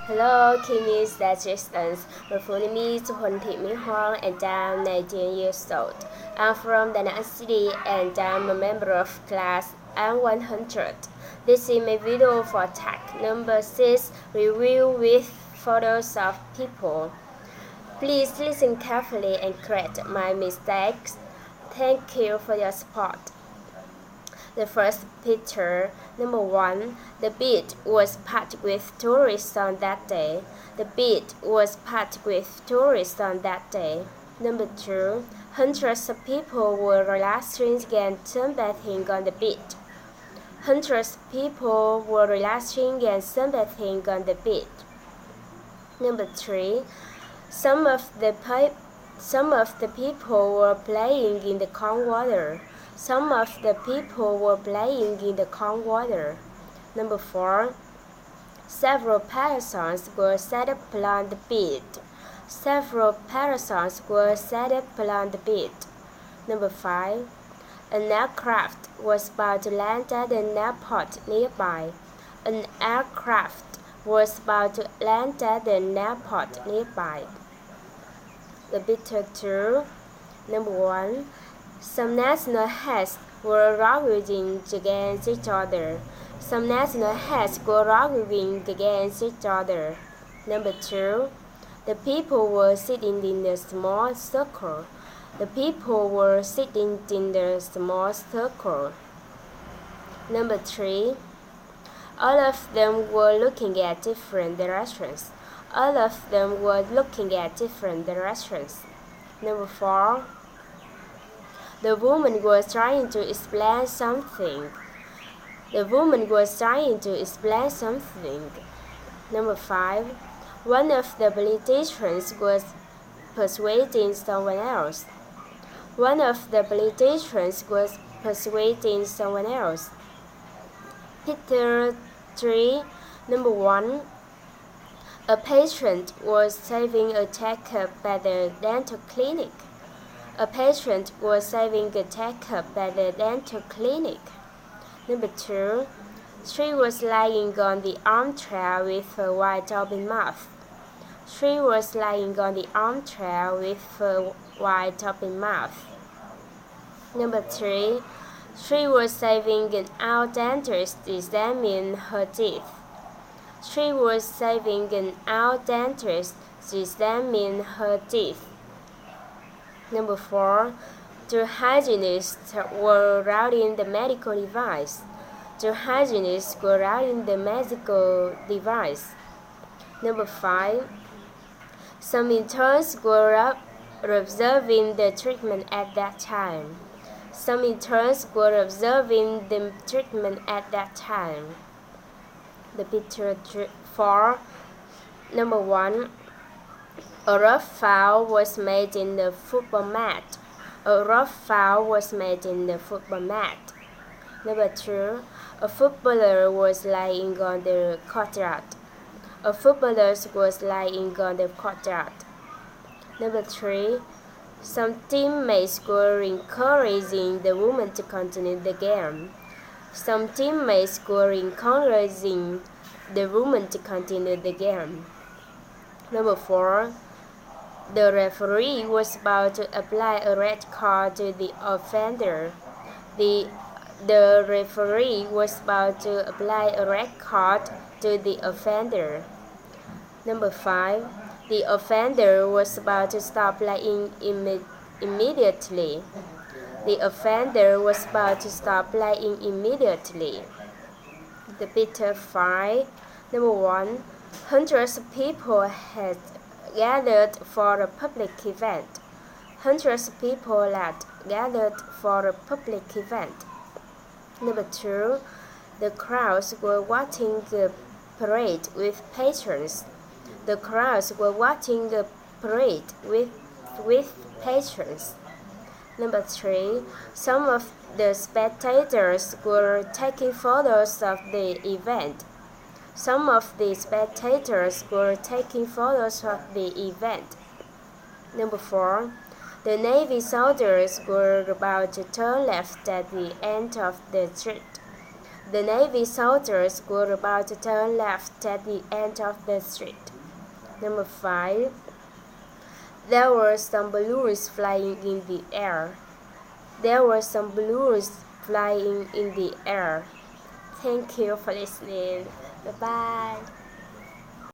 Hello, Kimi Statistics. My full name is Huân Thị Mỹ Hoang and I'm 19 years old. I'm from Da Nang City and I'm a member of class M100. This is my video for tag number 6, review with photos of people. Please listen carefully and correct my mistakes. Thank you for your support. The first picture, number 1, the beach was packed with tourists on that day. The beach was packed with tourists on that day. Number 2, hundreds of people were relaxing and sunbathing on the beach. Hundreds of people were relaxing and sunbathing on the beach. Number 3, some of the people were playing in the calm water. Some of the people were playing in the calm water. Number 4, several parasols were set up along the beach. Several parasols were set up along the beach. Number 5, an aircraft was about to land at an airport nearby. An aircraft was about to land at an airport nearby. The picture 2, number 1, some national heads were arguing against each other. Some national heads were arguing against each other. Number 2, the people were sitting in a small circle. The people were sitting in a small circle. Number 3, all of them were looking at different directions. All of them were looking at different directions. Number 4, the woman was trying to explain something. The woman was trying to explain something. Number 5, one of the politicians was persuading someone else. One of the politicians was persuading someone else. Picture 3, number 1, a patient was having a checkup at the dental clinic. A patient was having a checkup at the dental clinic. Number 2, she was lying on the armchair with a wide open mouth. She was lying on the armchair with a wide open mouth. Number 3, she was having an eye dentist examine her teeth. She was having an eye dentist examine her teeth. Number 4, the hygienists were routing the medical device. The hygienists were routing the medical device. Number 5, some interns were observing the treatment at that time. Some interns were observing the treatment at that time. The picture 4, number 1, a rough foul was made in the football mat. A rough foul was made in the football mat. Number 2, a footballer was lying on the courtyard. A footballer was lying on the courtyard. Number 3, some teammates were encouraging the woman to continue the game. Some teammates were encouraging the woman to continue the game. Number 4, the referee was about to apply a red card to the offender. The referee was about to apply a red card to the offender. Number 5, the offender was about to stop playing immediately. The offender was about to stop playing immediately. The picture 5, number 1, hundreds of people had gathered for a public event. Hundreds of people had gathered for a public event. Number 2, the crowds were watching the parade with patrons. The crowds were watching the parade with patrons. Number 3, some of the spectators were taking photos of the event. Some of the spectators were taking photos of the event. Number 4, the Navy soldiers were about to turn left at the end of the street. The Navy soldiers were about to turn left at the end of the street. Number 5. There were some balloons flying in the air. There were some balloons flying in the air. Thank you for listening. Bye bye.